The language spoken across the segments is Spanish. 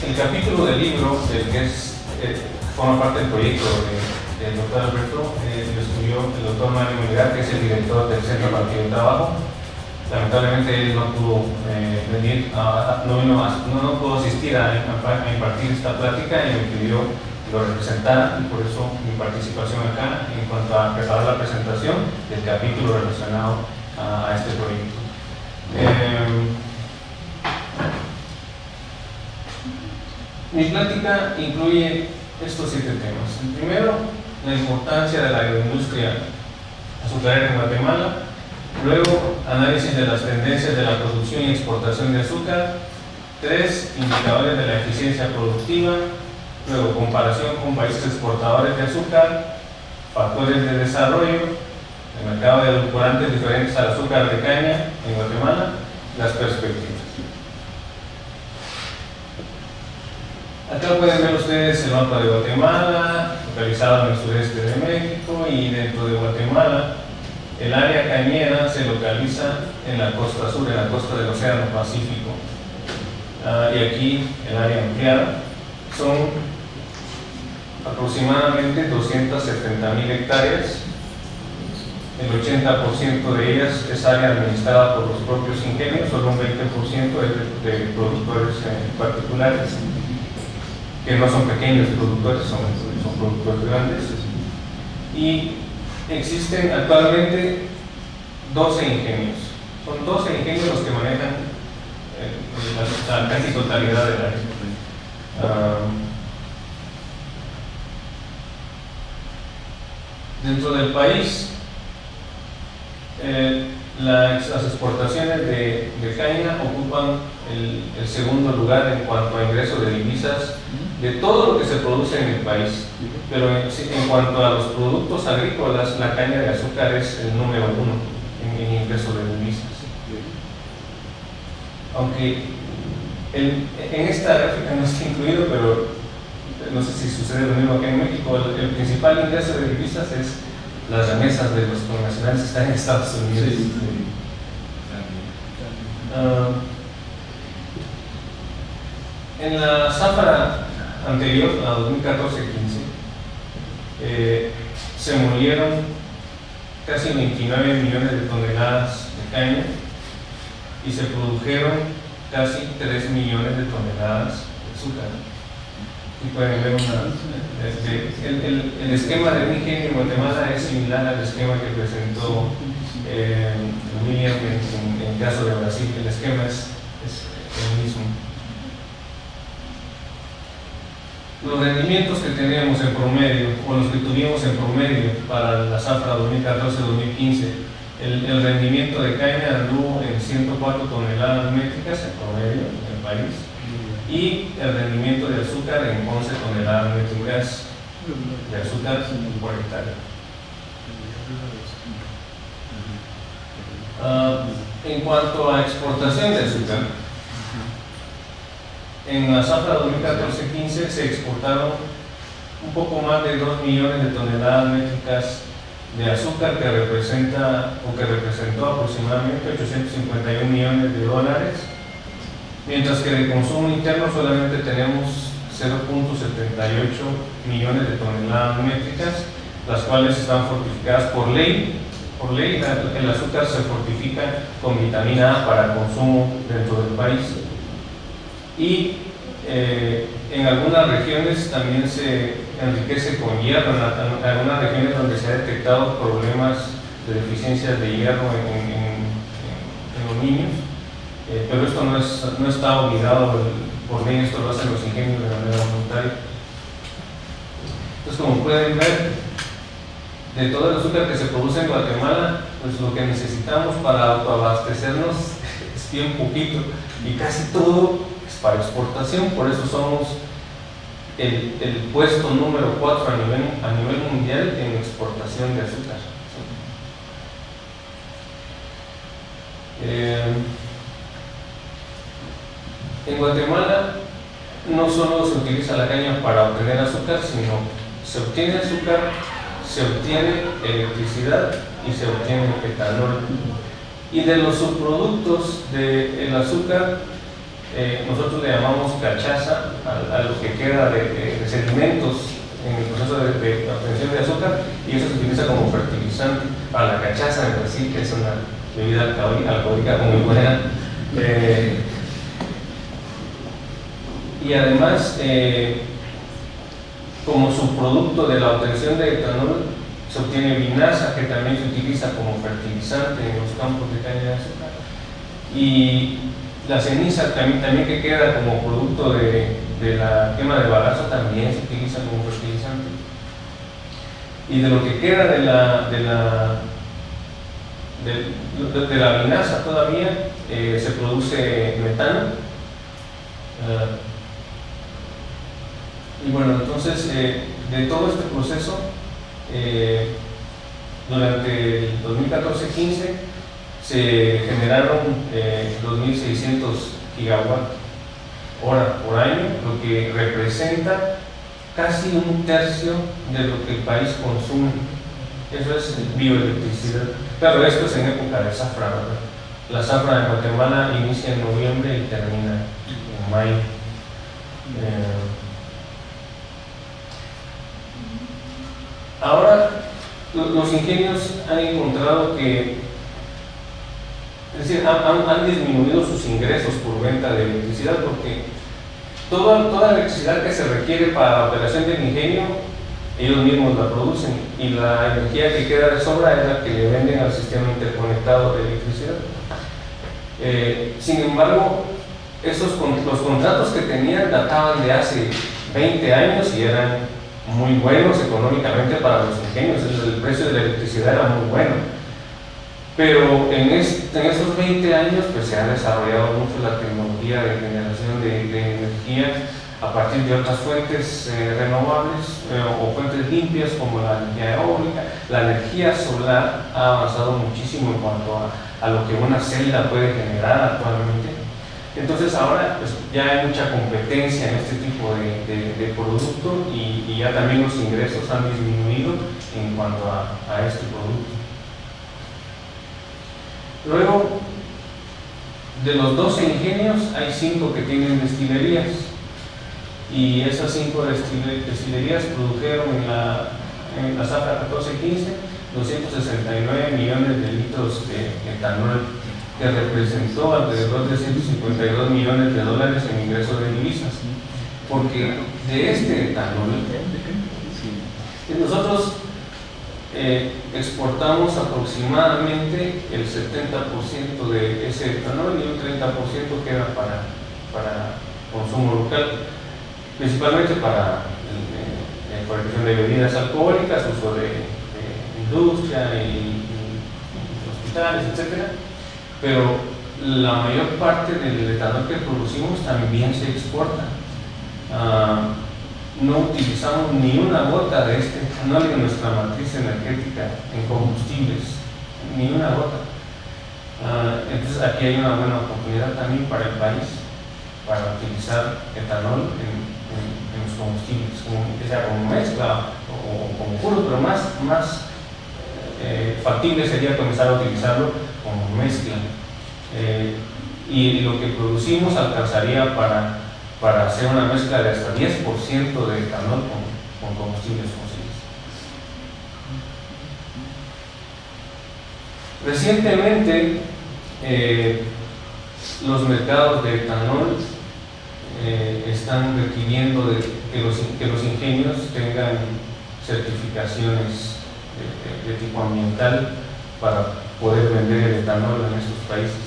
el capítulo del libro, que forma parte del proyecto del doctor Alberto, lo escribió el doctor Mario Melgar, que es el director del Centro Partido de Trabajo. Lamentablemente él no pudo venir, no pudo asistir a impartir esta plática y me pidió que lo representara, y por eso mi participación acá en cuanto a preparar la presentación del capítulo relacionado a este proyecto. Mi plática incluye estos 7 temas. El primero, la importancia de la agroindustria azucarera en Guatemala. Luego, análisis de las tendencias de la producción y exportación de azúcar. 3, indicadores de la eficiencia productiva. Luego, comparación con países exportadores de azúcar. Factores de desarrollo. El mercado de edulcorantes diferentes al azúcar de caña en Guatemala. Las perspectivas. Acá pueden ver ustedes el mapa de Guatemala, localizado en el sureste de México, y dentro de Guatemala el área cañera se localiza en la costa sur, en la costa del Océano Pacífico. Y aquí el área ampliada son aproximadamente 270,000 hectáreas. El 80% de ellas es área administrada por los propios ingenios, solo un 20% es de productores particulares, que no son pequeños productores, son productores grandes. Y existen actualmente 12 ingenios. Son 12 ingenios los que manejan la casi totalidad del área. Dentro del país, las exportaciones de caña ocupan el segundo lugar en cuanto a ingreso de divisas de todo lo que se produce en el país, pero en cuanto a los productos agrícolas, la caña de azúcar es el número 1 en ingreso de divisas. Aunque en esta gráfica no está incluido, pero no sé si sucede lo mismo que en México, el principal ingreso de divisas es las remesas de los connacionales que están en Estados Unidos. Sí. En la zafra anterior, la 2014-15, se molieron casi 29 millones de toneladas de caña y se produjeron casi 3 millones de toneladas de azúcar. Y pueden ver el esquema de un ingenio en Guatemala es similar al esquema que presentó William en el caso de Brasil. El esquema es el mismo. Los rendimientos que tenemos en promedio, o los que tuvimos en promedio para la zafra 2014-2015, el rendimiento de caña anduvo en 104 toneladas métricas en promedio en el país, y el rendimiento de azúcar en 11 toneladas métricas de azúcar por hectárea. En cuanto a exportación de azúcar, en la zafra 2014-15 se exportaron un poco más de 2 millones de toneladas métricas de azúcar, que representó aproximadamente 851 millones de dólares, mientras que de consumo interno solamente tenemos 0.78 millones de toneladas métricas, las cuales están fortificadas por ley. Por ley, el azúcar se fortifica con vitamina A para consumo dentro del país. Y en algunas regiones también se enriquece con hierro, en algunas regiones donde se ha detectado problemas de deficiencias de hierro en los niños, pero esto no está obligado por ley, esto lo hacen los ingenios de manera voluntaria. Entonces, como pueden ver, de todo el azúcar que se produce en Guatemala, pues lo que necesitamos para autoabastecernos es bien poquito, y casi todo es para exportación. Por eso somos el puesto número 4 a nivel mundial en exportación de azúcar. En Guatemala no solo se utiliza la caña para obtener azúcar, sino se obtiene azúcar, se obtiene electricidad y se obtiene etanol. Y de los subproductos del azúcar, nosotros le llamamos cachaza a lo que queda de sedimentos en el proceso de obtención de azúcar, y eso se utiliza como fertilizante para la cachaza en Brasil, que es una bebida alcohólica muy buena. Y además, como subproducto de la obtención de etanol, se obtiene vinaza, que también se utiliza como fertilizante en los campos de caña de azúcar. Y la ceniza también que queda como producto de la quema de bagazo también se utiliza como fertilizante. Y de lo que queda de la vinaza todavía se produce metano. Y bueno, entonces de todo este proceso, durante el 2014-15 se generaron 2.600 gigawatt hora por año, lo que representa casi 1/3 de lo que el país consume. Eso es bioelectricidad. Claro, esto es en época de zafra, ¿verdad? La zafra en Guatemala inicia en noviembre y termina en mayo. Ahora, los ingenios han encontrado que, es decir, han disminuido sus ingresos por venta de electricidad, porque toda la electricidad que se requiere para la operación del ingenio, ellos mismos la producen, y la energía que queda de sobra es la que le venden al sistema interconectado de electricidad. Sin embargo, los contratos que tenían databan de hace 20 años y eran muy buenos económicamente para los ingenios. El precio de la electricidad era muy bueno, pero en esos 20 años pues se ha desarrollado mucho la tecnología de generación de energía a partir de otras fuentes renovables o fuentes limpias, como la energía eólica. La energía solar ha avanzado muchísimo en cuanto a lo que una celda puede generar actualmente. Entonces ahora pues, ya hay mucha competencia en este tipo de producto, y ya también los ingresos han disminuido en cuanto a este producto. Luego, de los 12 ingenios, hay 5 que tienen destilerías, y esas 5 destilerías produjeron en la zafra 14-15 269 millones de litros de etanol, que representó alrededor de 152 millones de dólares en ingresos de divisas. Porque de este etanol, nosotros exportamos aproximadamente el 70% de ese etanol, y un 30% queda para consumo local, principalmente para fabricación de bebidas alcohólicas, uso de industria y hospitales, etcétera. Pero la mayor parte del etanol que producimos también se exporta. No utilizamos ni una gota de este etanol en nuestra matriz energética en combustibles, ni una gota. Entonces aquí hay una buena oportunidad también para el país para utilizar etanol en los combustibles, que sea como mezcla o como puro, pero más factible sería comenzar a utilizarlo como mezcla. Y lo que producimos alcanzaría para hacer una mezcla de hasta 10% de etanol con combustibles fósiles. Recientemente, los mercados de etanol están requiriendo que los ingenios tengan certificaciones de tipo ambiental para poder vender el etanol en estos países.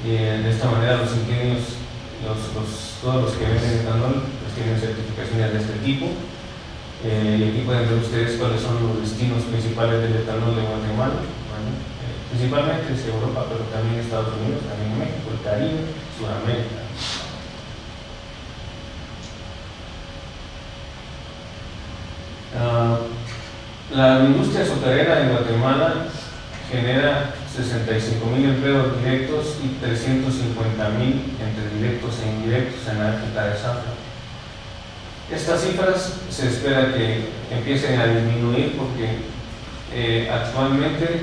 De esta manera los ingenios, todos los que venden etanol, pues tienen certificaciones de este tipo. Y aquí pueden ver ustedes cuáles son los destinos principales del etanol de Guatemala. Bueno, principalmente es Europa, pero también Estados Unidos, también México, el Caribe, Sudamérica. La industria azucarera en Guatemala genera 65,000 empleos directos y 350,000 entre directos e indirectos en la época de zafra. Estas cifras se espera que empiecen a disminuir porque actualmente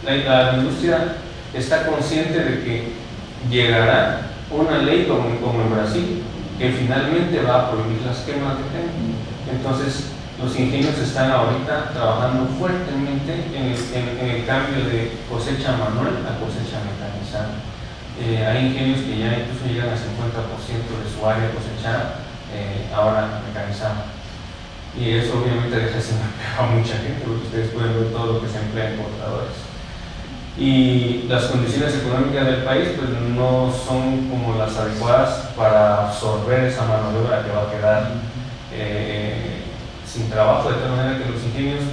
la industria está consciente de que llegará una ley como en Brasil, que finalmente va a prohibir las quemas de caña. Entonces, los ingenios están ahorita trabajando fuertemente en el cambio de cosecha manual a cosecha mecanizada. Hay ingenios que ya incluso llegan al 50% de su área cosechada, ahora mecanizada. Y eso obviamente deja sin empleo a mucha gente, porque ustedes pueden ver todo lo que se emplea en cortadores. Y las condiciones económicas del país pues no son como las adecuadas para absorber esa mano de obra que va a quedar sin trabajo, de tal manera que los ingenios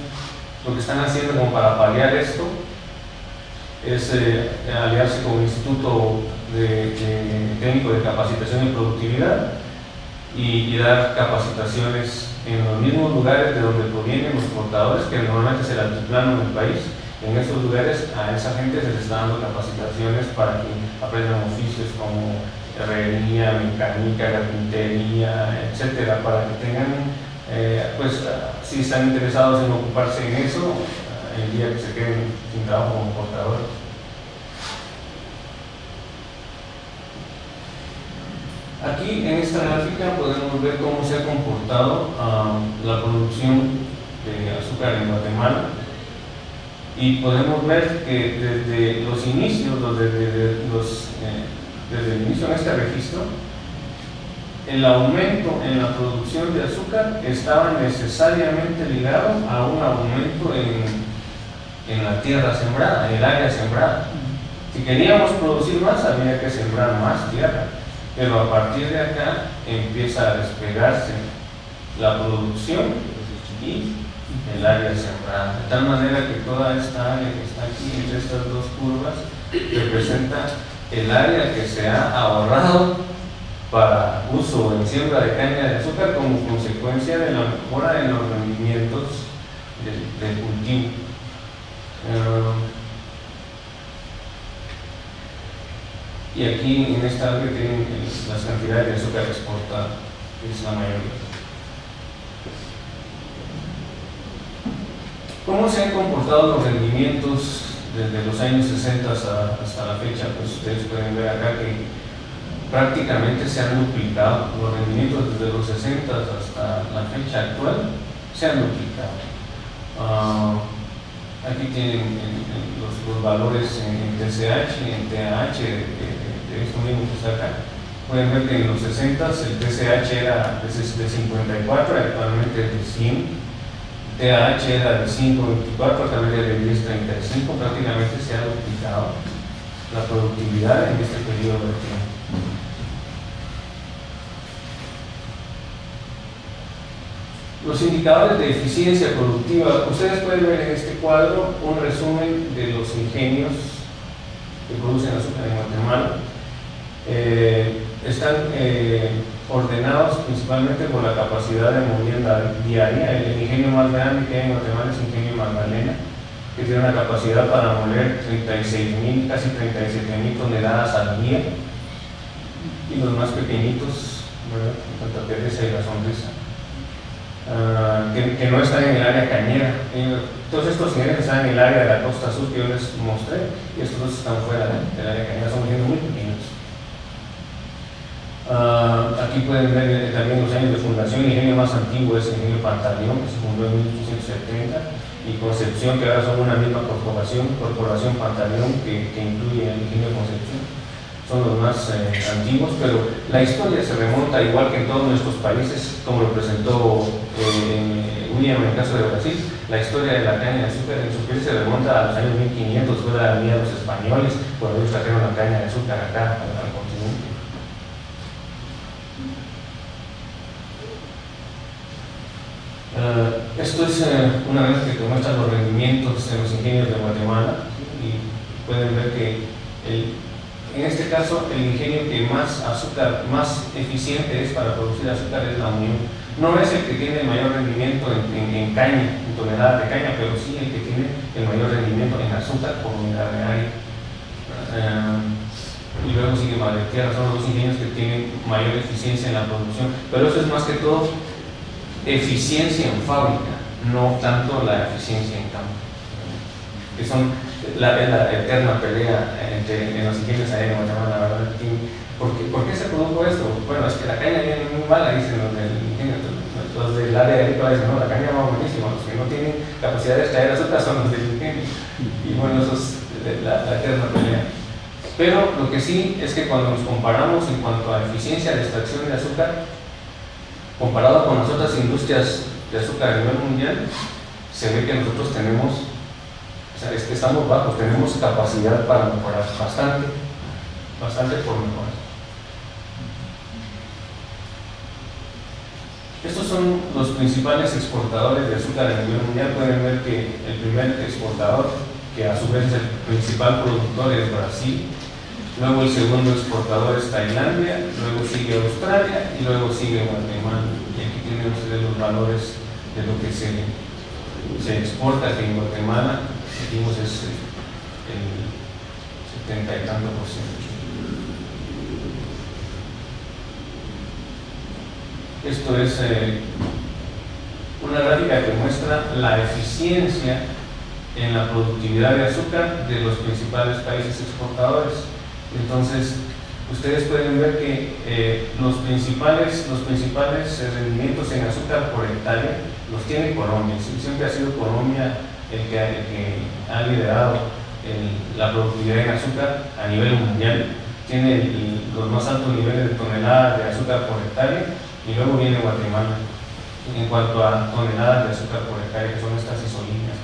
lo que están haciendo como para paliar esto es aliarse con un instituto técnico de capacitación y productividad y dar capacitaciones en los mismos lugares de donde provienen los cortadores, que normalmente es el altiplano del país. En esos lugares a esa gente se les está dando capacitaciones para que aprendan oficios como herrería, mecánica, carpintería, etcétera, para que tengan, pues, si están interesados en ocuparse en eso, el día que se queden sin trabajo como cortadores. Aquí en esta gráfica podemos ver cómo se ha comportado la producción de azúcar en Guatemala. Y podemos ver que desde los inicios, desde el inicio en este registro, el aumento en la producción de azúcar estaba necesariamente ligado a un aumento en la tierra sembrada, en el área sembrada. Si queríamos producir más, había que sembrar más tierra, pero a partir de acá empieza a despegarse la producción y el área sembrada, de tal manera que toda esta área que está aquí entre estas dos curvas representa el área que se ha ahorrado para uso en siembra de caña de azúcar como consecuencia de la mejora en los rendimientos del cultivo. Y aquí en esta área tienen las cantidades de azúcar exportada, que es la mayoría. ¿Cómo se han comportado los rendimientos desde los años 60 hasta la fecha? Pues ustedes pueden ver acá que prácticamente se han duplicado. Los rendimientos desde los 60 hasta la fecha actual se han duplicado. Aquí tienen los valores en TCH y en TAH de esto mismo que está acá. Pueden ver que en los 60 el TCH era de 54, actualmente es de 100. TAH era de 5.24, actualmente es de 10.35, prácticamente se ha duplicado la productividad en este periodo de tiempo. Los indicadores de eficiencia productiva, ustedes pueden ver en este cuadro un resumen de los ingenios que producen azúcar en Guatemala. Están ordenados principalmente por la capacidad de molienda diaria. El ingenio más grande que hay en Guatemala es el ingenio Magdalena, que tiene una capacidad para moler 36.000, casi 37.000 toneladas al día. Y los más pequeñitos, ¿verdad? Santa Teresa y La Sonrisa, que no están en el área cañera. Todos estos ingenios están en el área de la costa sur que yo les mostré, y estos dos están fuera del área cañera, son ingenios muy pequeños. Aquí pueden ver también los años de fundación. El ingenio más antiguo es el ingenio Pantaleón, que se fundó en 1870, y Concepción, que ahora son una misma corporación Pantaleón, que incluye el ingenio Concepción. Son los más antiguos, pero la historia se remonta, igual que en todos nuestros países, como lo presentó William en el caso de Brasil. La historia de la caña de azúcar en su país se remonta a los años 1500, después de la venida de los españoles, cuando ellos trajeron la caña de azúcar acá al continente. Esto es una vez que te muestran los rendimientos en los ingenios de Guatemala, y pueden ver que en este caso el ingenio que más eficiente es para producir azúcar es La Unión. No es el que tiene el mayor rendimiento en caña, en toneladas de caña, pero sí el que tiene el mayor rendimiento en azúcar por unidad de área. Y luego sigue Madretierra. Son los dos ingenios que tienen mayor eficiencia en la producción, pero eso es más que todo eficiencia en fábrica, no tanto la eficiencia en campo, que son la eterna pelea entre los ingenios allá en Guatemala, la verdad. ¿Por la caña viene muy mala, dicen los del área agrícola, dicen, no, la caña va buenísima, los que no tienen capacidad de extraer azúcar son los del ingenio. Y bueno, eso es la eterna pelea. Pero lo que sí es que cuando nos comparamos en cuanto a eficiencia de extracción de azúcar, comparado con las otras industrias de azúcar a nivel mundial, se ve que nosotros tenemos, o sea, es que estamos bajos, tenemos capacidad para mejorar bastante por mejorar. Estos son los principales exportadores de azúcar a nivel mundial. Pueden ver que el primer exportador, que a su vez es el principal productor, es Brasil. Luego el segundo exportador es Tailandia, luego sigue Australia y luego sigue Guatemala. Y aquí tienen ustedes los valores de lo que se exporta, que en Guatemala, dijimos, es el 70 y tanto %. Esto es una gráfica que muestra la eficiencia en la productividad de azúcar de los principales países exportadores. Entonces, ustedes pueden ver que los principales rendimientos en azúcar por hectárea los tiene Colombia. Siempre ha sido Colombia el que ha liderado la productividad en azúcar a nivel mundial. Tiene los más altos niveles de toneladas de azúcar por hectárea, y luego viene Guatemala en cuanto a toneladas de azúcar por hectárea, que son estas isolinas.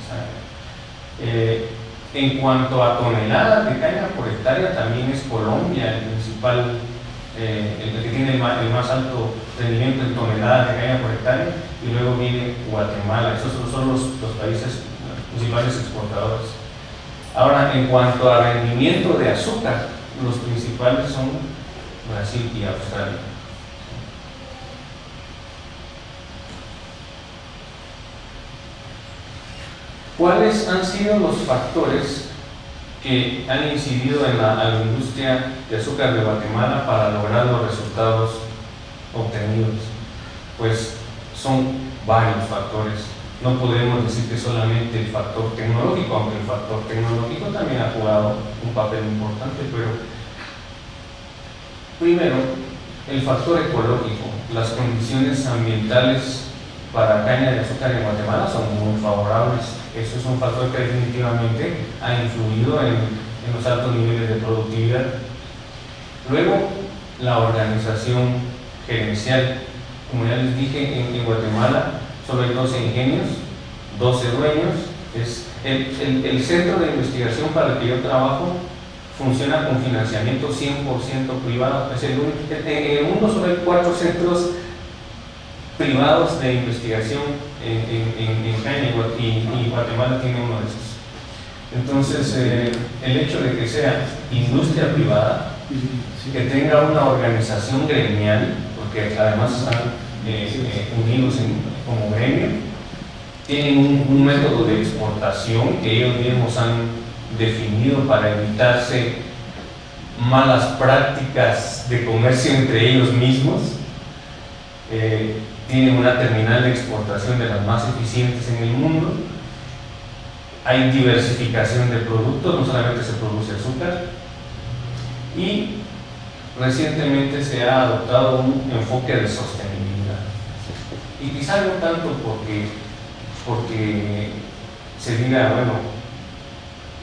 En cuanto a toneladas de caña por hectárea, también es Colombia el principal, el que tiene el más alto rendimiento en toneladas de caña por hectárea, y luego viene Guatemala. Esos son los países principales exportadores. Ahora, en cuanto a rendimiento de azúcar, los principales son Brasil y Australia. ¿Cuáles han sido los factores que han incidido en la agroindustria de azúcar de Guatemala para lograr los resultados obtenidos? Pues son varios factores. No podemos decir que solamente el factor tecnológico, aunque el factor tecnológico también ha jugado un papel importante, pero primero, el factor ecológico. Las condiciones ambientales para caña de azúcar en Guatemala son muy favorables. Eso es un factor que definitivamente ha influido en los altos niveles de productividad. Luego, la organización gerencial. Como ya les dije, en Guatemala solo hay 12 ingenios, 12 dueños. Es el centro de investigación para el que yo trabajo funciona con financiamiento 100% privado. En el mundo solo hay 4 centros privados de investigación en caña, y Guatemala tiene uno de esos. Entonces, el hecho de que sea industria privada, que tenga una organización gremial, porque además están unidos como gremio, tienen un método de exportación que ellos mismos han definido para evitarse malas prácticas de comercio entre ellos mismos. Tienen una terminal de exportación de las más eficientes en el mundo. Hay diversificación de productos, no solamente se produce azúcar, y recientemente se ha adoptado un enfoque de sostenibilidad. Y quizá no tanto porque se diga, bueno,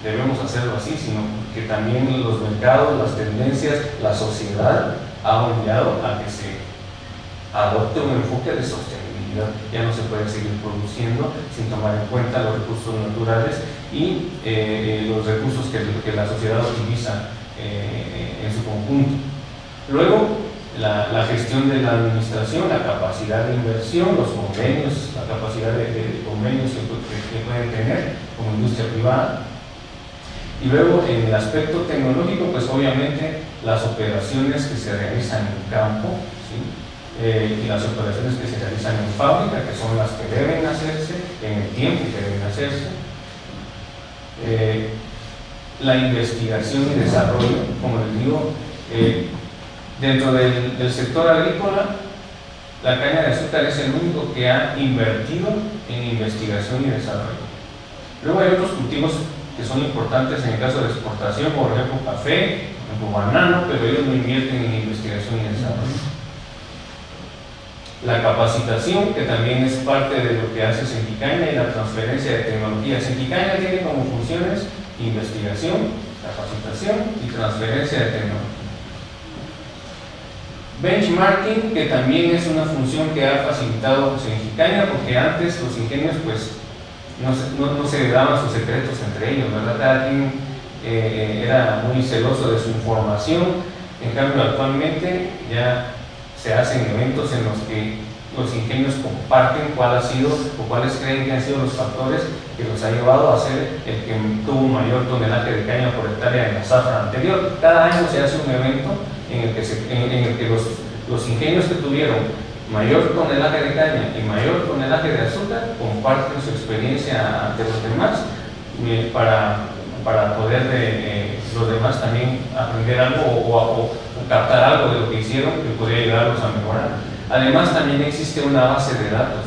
debemos hacerlo así, sino que también los mercados, las tendencias, la sociedad ha obligado a que se adopte un enfoque de sostenibilidad. Ya no se puede seguir produciendo sin tomar en cuenta los recursos naturales y los recursos que la sociedad utiliza en su conjunto. Luego, la gestión de la administración, la capacidad de inversión, los convenios, la capacidad de convenios que pueden tener como industria privada. Y luego, en el aspecto tecnológico, pues obviamente las operaciones que se realizan en campo, ¿sí? Y las operaciones que se realizan en fábrica, que son las que deben hacerse en el tiempo que deben hacerse. La investigación y desarrollo, como les digo, dentro del sector agrícola, la caña de azúcar es el único que ha invertido en investigación y desarrollo. Luego hay otros cultivos que son importantes en el caso de exportación, por ejemplo café, por ejemplo banano, pero ellos no invierten en investigación y desarrollo. La capacitación, que también es parte de lo que hace Senquicaña, y la transferencia de tecnología. Senquicaña tiene como funciones investigación, capacitación y transferencia de tecnología. Benchmarking, que también es una función que ha facilitado Senquicaña, porque antes los ingenios pues no se daban sus secretos entre ellos, ¿verdad? Cada quien era muy celoso de su información. En cambio, actualmente ya se hacen eventos en los que los ingenios comparten cuál ha sido o cuáles creen que han sido los factores que los ha llevado a ser el que tuvo mayor tonelaje de caña por hectárea en la zafra anterior. Cada año se hace un evento en el que los ingenios que tuvieron mayor tonelaje de caña y mayor tonelaje de azúcar comparten su experiencia ante los demás para poder los demás también aprender algo o captar algo de lo que hicieron que podría ayudarlos a mejorar. Además, también existe una base de datos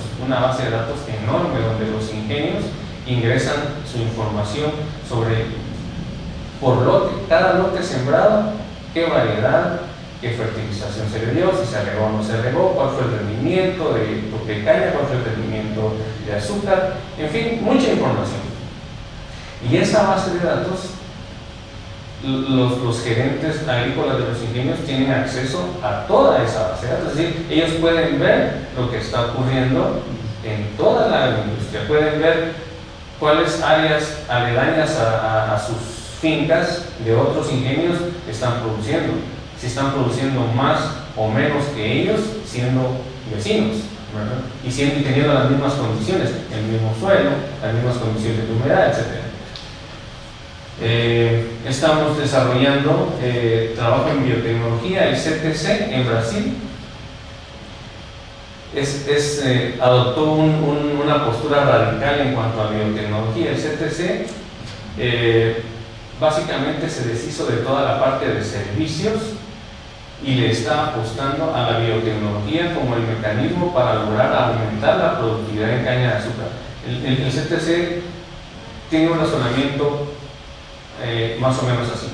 enorme donde los ingenios ingresan su información sobre por lote, cada lote sembrado, qué variedad, qué fertilización se le dio, si se regó o no se regó, cuál fue el rendimiento de caña, cuál fue el rendimiento de azúcar, en fin, mucha información. Y esa base de datos, los gerentes agrícolas de los ingenios tienen acceso a toda esa base de datos, es decir, ellos pueden ver lo que está ocurriendo en toda la industria, pueden ver cuáles áreas aledañas a sus fincas de otros ingenios están produciendo, si están produciendo más o menos que ellos siendo vecinos, ¿verdad? Y teniendo las mismas condiciones, el mismo suelo, las mismas condiciones de humedad, etc. Estamos desarrollando trabajo en biotecnología. El CTC en Brasil adoptó una postura radical en cuanto a biotecnología. El CTC básicamente se deshizo de toda la parte de servicios y le está apostando a la biotecnología como el mecanismo para lograr aumentar la productividad en caña de azúcar. El CTC tiene un razonamiento más o menos así.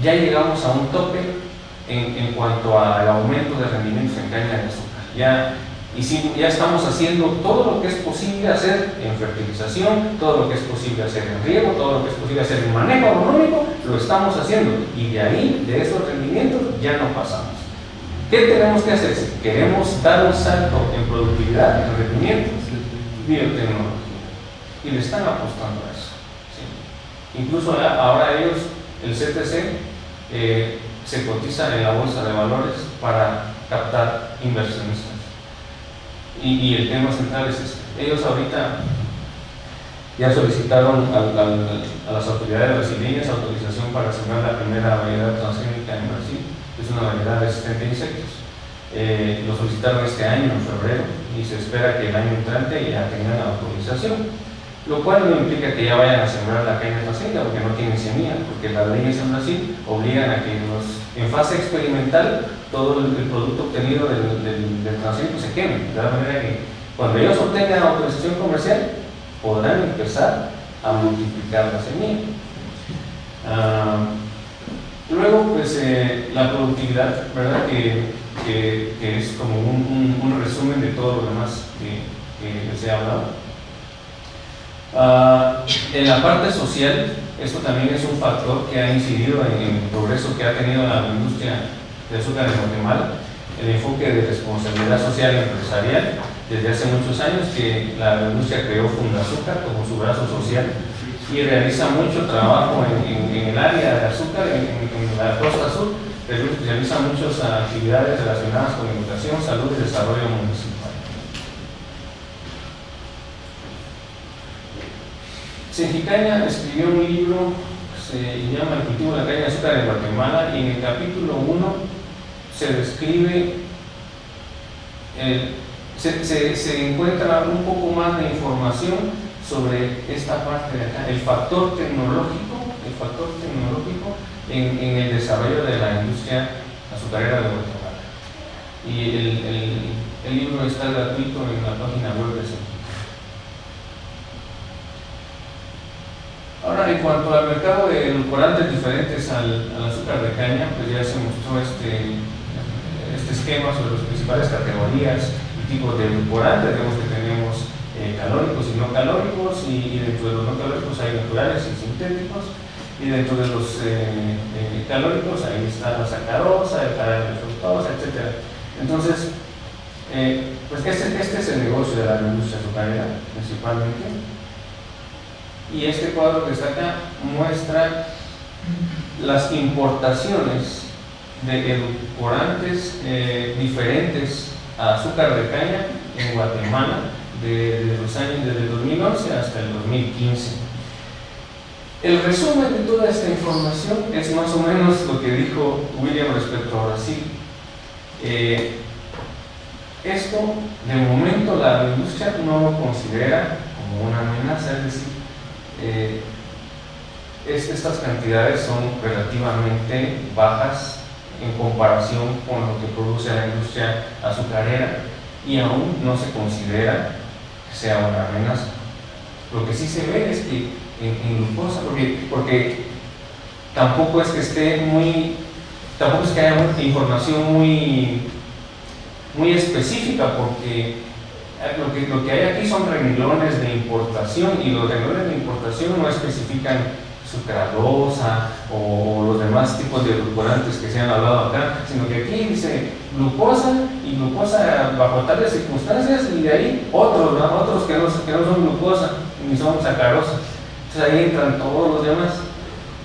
Ya llegamos a un tope en cuanto al aumento de rendimientos en caña de azúcar. Ya estamos haciendo todo lo que es posible hacer en fertilización, todo lo que es posible hacer en riego, todo lo que es posible hacer en manejo agronómico, lo estamos haciendo. Y de ahí, de esos rendimientos, ya no pasamos. ¿Qué tenemos que hacer? Si queremos dar un salto en productividad, en rendimientos, biotecnología. Y le están apostando a eso. Incluso ahora ellos, el CTC, se cotiza en la bolsa de valores para captar inversionistas. Y el tema central es este. Ellos ahorita ya solicitaron a las autoridades brasileñas autorización para sembrar la primera variedad transgénica en Brasil. Es una variedad resistente a insectos. Lo solicitaron este año, en febrero, y se espera que el año entrante ya tengan la autorización. Lo cual no implica que ya vayan a sembrar la caña transgénica porque no tienen semilla, porque las leyes en Brasil obligan a que en fase experimental todo el producto obtenido del transgénico se queme, de tal manera que cuando ellos obtengan la autorización comercial podrán empezar a multiplicar la semilla. Luego, pues la productividad, ¿verdad? Que es como un resumen de todo lo demás que se ha hablado. En la parte social, esto también es un factor que ha incidido en el progreso que ha tenido la industria de azúcar en Guatemala. El enfoque de responsabilidad social y empresarial, desde hace muchos años que la industria creó Fundazúcar como su brazo social y realiza mucho trabajo en el área de azúcar, en la costa sur, realiza muchas actividades relacionadas con educación, salud y desarrollo municipal. Senquicaña escribió un libro, se llama El cultivo de la caña de azúcar en Guatemala, y en el capítulo 1 se describe, se encuentra un poco más de información sobre esta parte de acá, el factor tecnológico en el desarrollo de la industria azucarera de Guatemala. Y el libro está gratuito en la página web de Senquicaña. Ahora, en cuanto al mercado de edulcorantes diferentes al azúcar de caña, pues ya se mostró este esquemas o de las principales categorías y tipos de edulcorantes. Vemos que tenemos calóricos y no calóricos, y dentro de los no calóricos hay naturales y sintéticos, y dentro de los calóricos ahí está la sacarosa, el jarabe de fructosa, etc. Entonces, pues este es el negocio de la industria azucarera principalmente, y este cuadro que está acá muestra las importaciones de edulcorantes diferentes a azúcar de caña en Guatemala desde el 2011 hasta el 2015. El resumen de toda esta información es más o menos lo que dijo William respecto a Brasil. Esto, de momento, la industria no lo considera como una amenaza, es decir, estas cantidades son relativamente bajas en comparación con lo que produce la industria azucarera, y aún no se considera que sea una amenaza. Lo que sí se ve es que en glucosa, porque tampoco es que haya una información muy específica, porque lo que hay aquí son renglones de importación, y los renglones de importación no especifican sucralosa o los demás tipos de edulcorantes que se han hablado acá, sino que aquí dice glucosa y glucosa bajo tales circunstancias, y de ahí otros que no son glucosa ni son sacarosa. Entonces ahí entran todos los demás,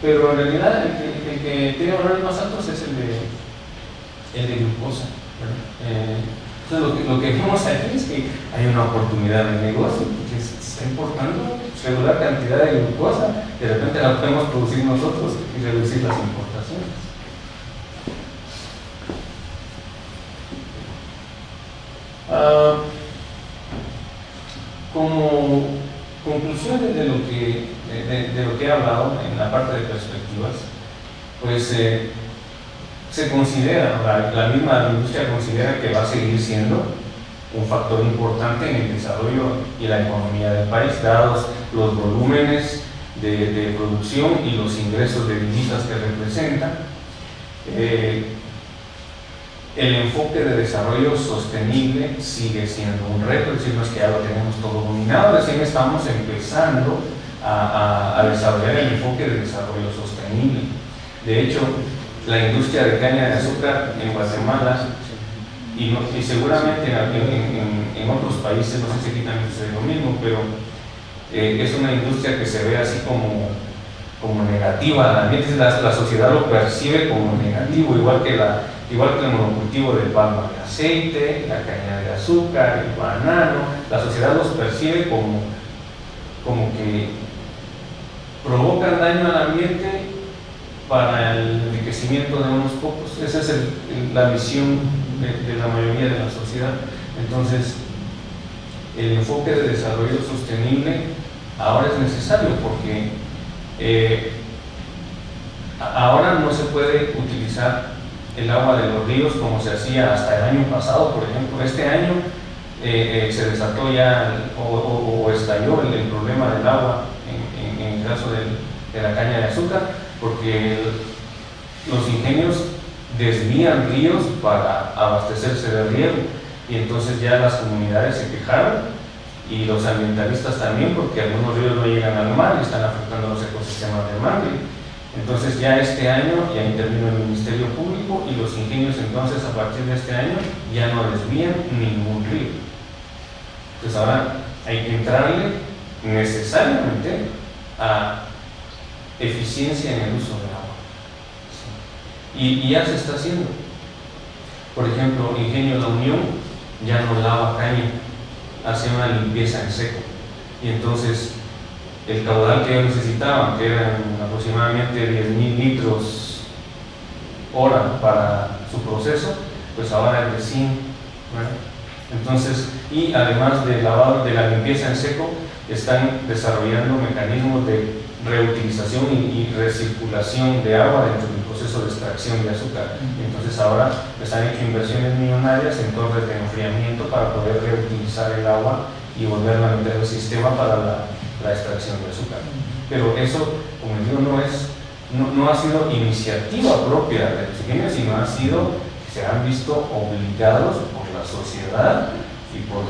pero en realidad el que tiene valores más altos es el de glucosa. Entonces lo que vemos aquí es que hay una oportunidad de negocio, que se está importando regular cantidad de glucosa, de repente la podemos producir nosotros y reducir las importaciones. Como conclusiones de lo que he hablado en la parte de perspectivas, pues se considera, la misma industria considera que va a seguir siendo un factor importante en el desarrollo y la economía del país, dados los volúmenes de producción y los ingresos de divisas que representa. El enfoque de desarrollo sostenible sigue siendo un reto, es decir, no es que ya lo tenemos todo dominado, recién estamos empezando a desarrollar el enfoque de desarrollo sostenible. De hecho, la industria de caña de azúcar en Guatemala, y seguramente en otros países, no sé si aquí también sucede lo mismo, pero es una industria que se ve así como negativa. La sociedad lo percibe como negativo, igual que el monocultivo de palma de aceite, la caña de azúcar, el banano. La sociedad los percibe como que provocan daño al ambiente para el enriquecimiento de unos pocos. Esa es la visión de la mayoría de la sociedad. Entonces, el enfoque de desarrollo sostenible ahora es necesario, porque ahora no se puede utilizar el agua de los ríos como se hacía hasta el año pasado. Por ejemplo, este año se desató ya o estalló el problema del agua en el caso de la caña de azúcar, porque los ingenios desvían ríos para abastecerse de riego, y entonces ya las comunidades se quejaron, y los ambientalistas también, porque algunos ríos no llegan al mar y están afectando los ecosistemas del mar. Entonces ya este año ya intervino el Ministerio Público, y los ingenios entonces a partir de este año ya no desvían ningún río. Entonces ahora hay que entrarle necesariamente a eficiencia en el uso del agua. Y ya se está haciendo. Por ejemplo, Ingenio La Unión ya no lava caña, hace una limpieza en seco, y entonces el caudal que ellos necesitaban, que eran aproximadamente 10.000 litros hora para su proceso, pues ahora es de 100, ¿verdad? Entonces, y además de la limpieza en seco, están desarrollando mecanismos de reutilización y recirculación de agua dentro del proceso de extracción de azúcar. Entonces ahora les han hecho inversiones millonarias en torres de enfriamiento para poder reutilizar el agua y volverla a meter al sistema para la extracción de azúcar. Pero eso, como les digo, no ha sido iniciativa propia de los ingenios, sino ha sido se han visto obligados por la sociedad y por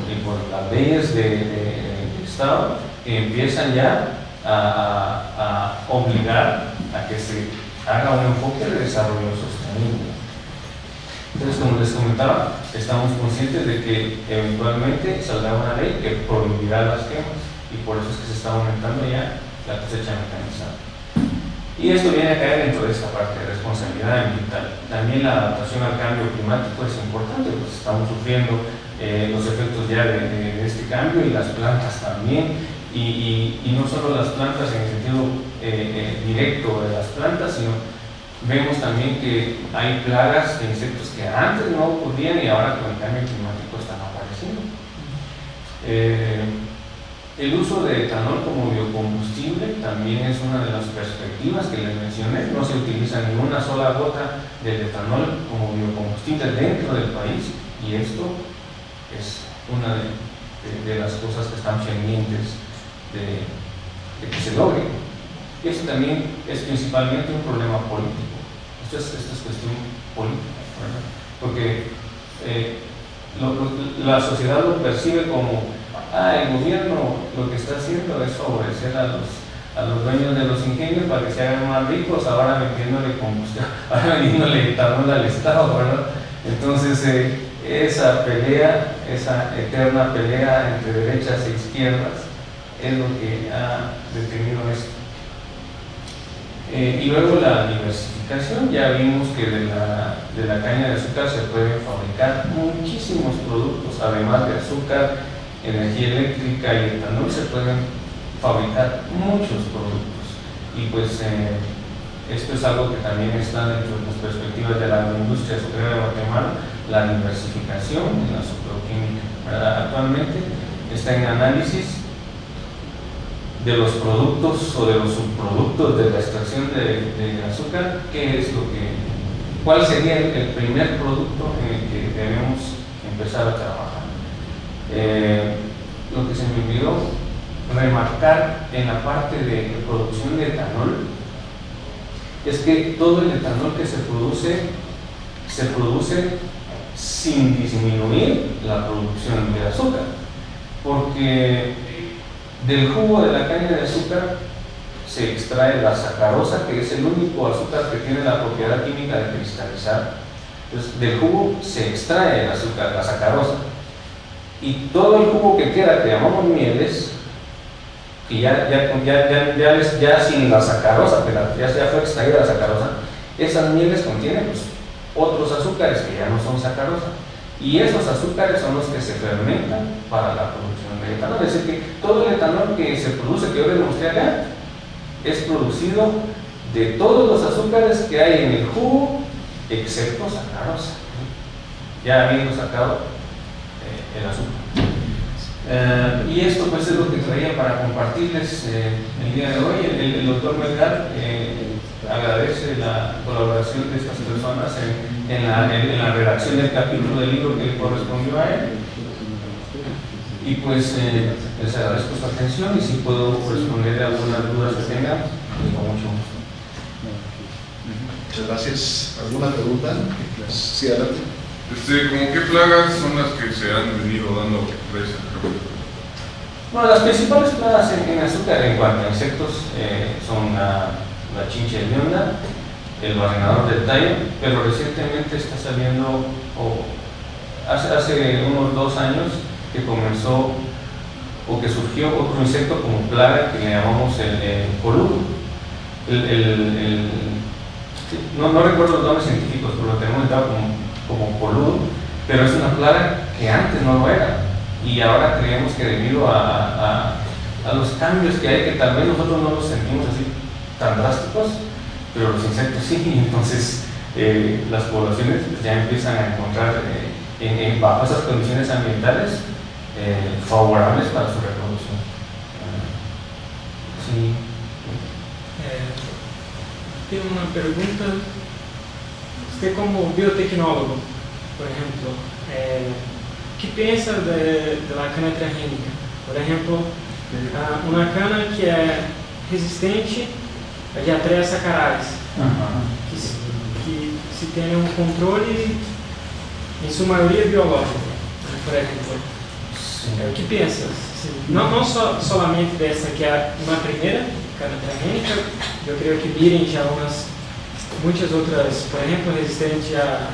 las leyes del Estado, que empiezan ya a obligar a que se haga un enfoque de desarrollo sostenible. Entonces, como les comentaba, estamos conscientes de que eventualmente saldrá una ley que prohibirá las quemas, y por eso es que se está aumentando ya la cosecha mecanizada. Y esto viene a caer dentro de esta parte de responsabilidad ambiental. También la adaptación al cambio climático es importante, pues estamos sufriendo los efectos ya de este cambio, y las plantas también, y no solo las plantas en el sentido directo de las plantas, sino vemos también que hay plagas de insectos que antes no ocurrían y ahora con el cambio climático están apareciendo. El uso de etanol como biocombustible también es una de las perspectivas que les mencioné. No se utiliza ni una sola gota del etanol como biocombustible dentro del país, y esto es una de las cosas que están pendientes de que se logre. Y eso también es principalmente un problema político. Esto es cuestión política, ¿verdad? Porque la sociedad lo percibe como el gobierno lo que está haciendo es favorecer a los dueños de los ingenios para que se hagan más ricos, ahora vendiéndole combustible, ahora vendiéndole etanol al Estado, ¿verdad? Entonces esa pelea, esa eterna pelea entre derechas e izquierdas es lo que ha detenido esto. Y luego la diversificación. Ya vimos que de la caña de azúcar se pueden fabricar muchísimos productos, además de azúcar, energía eléctrica y etanol, se pueden fabricar muchos productos. Y pues esto es algo que también está dentro de las perspectivas de la industria azucarera de Guatemala, la diversificación en la azucaroquímica, ¿verdad? Actualmente está en análisis de los productos o de los subproductos de la extracción de azúcar, cuál sería el primer producto en el que debemos empezar a trabajar. Lo que se me olvidó remarcar en la parte de producción de etanol es que todo el etanol que se produce sin disminuir la producción de azúcar, porque del jugo de la caña de azúcar se extrae la sacarosa, que es el único azúcar que tiene la propiedad química de cristalizar. Entonces, del jugo se extrae el azúcar, la sacarosa, y todo el jugo que queda, que llamamos mieles, que ya sin la sacarosa, que ya fue extraída la sacarosa, esas mieles contienen pues, otros azúcares que ya no son sacarosa. Y esos azúcares son los que se fermentan para la producción de etanol. Es decir, que todo el etanol que se produce, que yo les mostré acá, es producido de todos los azúcares que hay en el jugo, excepto sacarosa, ya habiendo sacado el azúcar. Y esto pues es lo que traía para compartirles el día de hoy. El doctor Melgar agradece la colaboración de estas personas en la redacción del capítulo del libro que le correspondió a él, y pues les agradezco su atención, y si puedo responder a algunas dudas que tengan, con mucho gusto. Muchas gracias. ¿Alguna pregunta? Sí, adelante. ¿Cómo qué plagas son las que se han venido dando presa? Bueno, las principales plagas en azúcar en cuanto a insectos son la chincha hedionda, el barrenador del tallo, pero recientemente está saliendo, hace unos 2 años que comenzó o que surgió otro insecto como plaga que le llamamos el coludo. No recuerdo los nombres científicos, pero lo tenemos dado como coludo, pero es una plaga que antes no lo era, y ahora creemos que debido a los cambios que hay, que tal vez nosotros no los sentimos así tan drásticos, pero los insectos sí. Entonces las poblaciones ya empiezan a encontrar bajo esas condiciones ambientales favorables para su reproducción. Sí. Tengo una pregunta. Usted como biotecnólogo, por ejemplo, ¿qué piensa de la cana transgénica? Por ejemplo, una cana que es resistente a 3 sacarares, que se tiene un controle em sua maioria biológica, por exemplo. O que pensas? Não somente dessa que é uma primeira, canatrahênica, eu creio que mirem já muitas outras, por exemplo, resistente a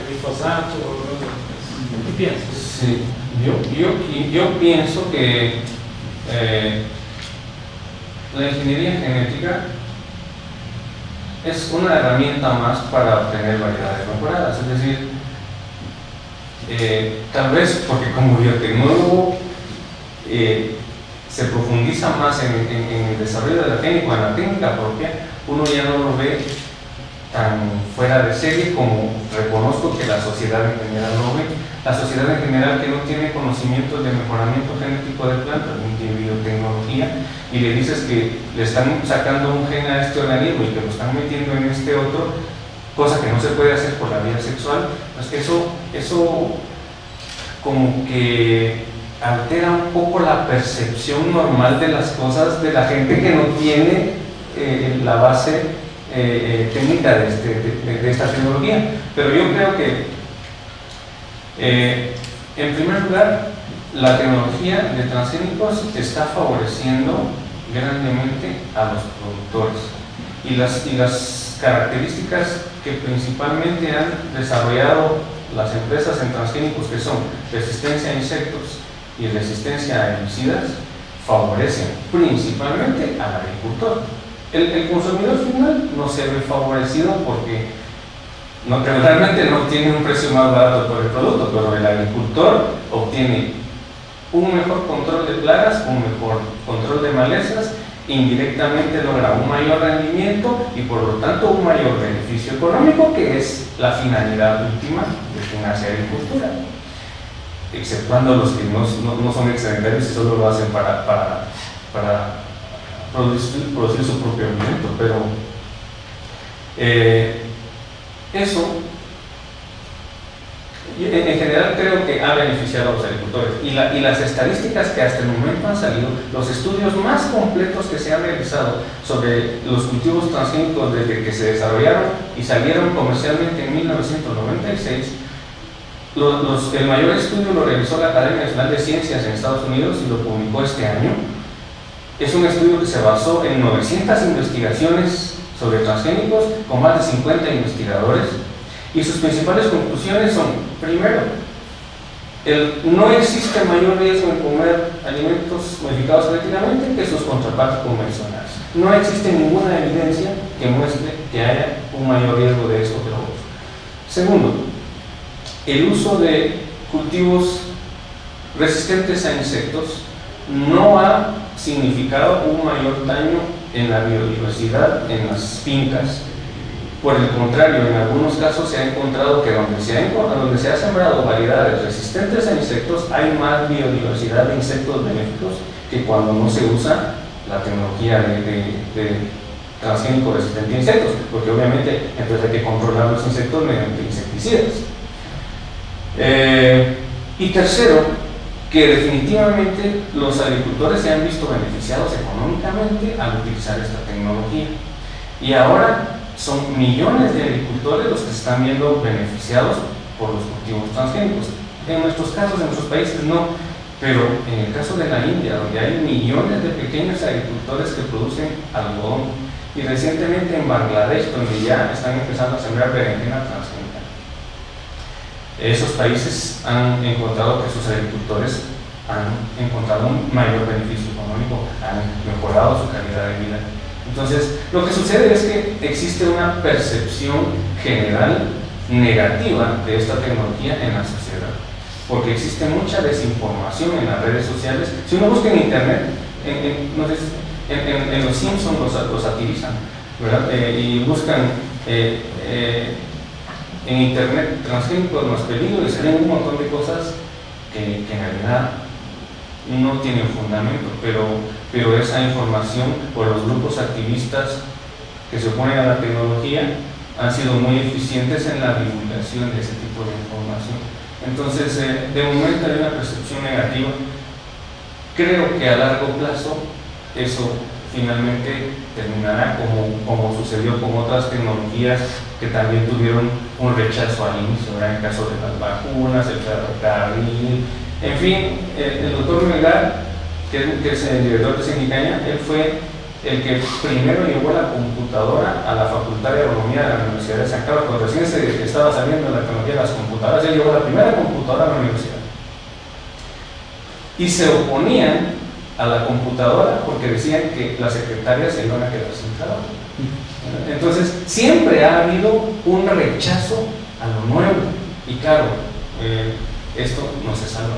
glifosato ou outras. O que pensas? Sí, yo pienso que la ingeniería genética es una herramienta más para obtener variedades mejoradas, es decir, tal vez porque como biotecnólogo se profundiza más en el desarrollo de la técnica, en la técnica propia, uno ya no lo ve tan fuera de serie como reconozco que la sociedad en general lo ve. La sociedad en general que no tiene conocimientos de mejoramiento genético de plantas, ni de biotecnología, y le dices que le están sacando un gen a este organismo y que lo están metiendo en este otro, cosa que no se puede hacer por la vía sexual, pues eso como que altera un poco la percepción normal de las cosas de la gente que no tiene la base técnica de esta tecnología. Pero yo creo que en primer lugar la tecnología de transgénicos está favoreciendo grandemente a los productores y las características que principalmente han desarrollado las empresas en transgénicos, que son resistencia a insectos y resistencia a herbicidas, favorecen principalmente al agricultor. El consumidor final no se ve favorecido porque realmente no obtiene un precio más barato por el producto, pero el agricultor obtiene un mejor control de plagas, un mejor control de malezas, indirectamente logra un mayor rendimiento y por lo tanto un mayor beneficio económico, que es la finalidad última de quien hace agricultura, exceptuando los que no son excedentarios y solo lo hacen para producir su propio alimento. Pero eso en general creo que ha beneficiado a los agricultores y las estadísticas que hasta el momento han salido, los estudios más completos que se han realizado sobre los cultivos transgénicos desde que se desarrollaron y salieron comercialmente en 1996, el mayor estudio lo realizó la Academia Nacional de Ciencias en Estados Unidos y lo publicó este año. Es un estudio que se basó en 900 investigaciones sobre transgénicos con más de 50 investigadores, y sus principales conclusiones son: primero, no existe mayor riesgo en comer alimentos modificados genéticamente que sus contrapartes convencionales. No existe ninguna evidencia que muestre que haya un mayor riesgo de esto que lo otro. Segundo, el uso de cultivos resistentes a insectos no ha significado un mayor daño en la biodiversidad en las fincas. Por el contrario, en algunos casos se ha encontrado que donde se ha sembrado variedades resistentes a insectos hay más biodiversidad de insectos benéficos que cuando no se usa la tecnología de transgénico resistente a insectos, porque obviamente entonces hay que controlar los insectos mediante insecticidas. Y tercero, que definitivamente los agricultores se han visto beneficiados económicamente al utilizar esta tecnología. Y ahora son millones de agricultores los que se están viendo beneficiados por los cultivos transgénicos. En nuestros casos, en nuestros países no, pero en el caso de la India, donde hay millones de pequeños agricultores que producen algodón, y recientemente en Bangladesh, donde ya están empezando a sembrar berenjena transgénica. Esos países han encontrado que sus agricultores han encontrado un mayor beneficio económico, han mejorado su calidad de vida. Entonces, lo que sucede es que existe una percepción general negativa de esta tecnología en la sociedad, porque existe mucha desinformación en las redes sociales. Si uno busca en internet, en los Simpsons los satirizan, ¿verdad? Y buscan en internet transgénicos más peligro y salen un montón de cosas que en realidad no tienen fundamento, pero esa información por los grupos activistas que se oponen a la tecnología han sido muy eficientes en la divulgación de ese tipo de información. Entonces, de momento hay una percepción negativa. Creo que a largo plazo eso finalmente terminará como sucedió con otras tecnologías que también tuvieron un rechazo al inicio, ¿verdad? En el caso de las vacunas, el ferrocarril, en fin, el doctor Melgar, que es el director de Sindicaña, él fue el que primero llevó la computadora a la Facultad de Agronomía de la Universidad de San Carlos, cuando recién se estaba saliendo la tecnología de las computadoras, él llevó la primera computadora a la universidad. Y se oponían a la computadora porque decían que las secretarias se iban a quedar sin trabajo. Entonces, siempre ha habido un rechazo a lo nuevo. Y claro, esto no se salva.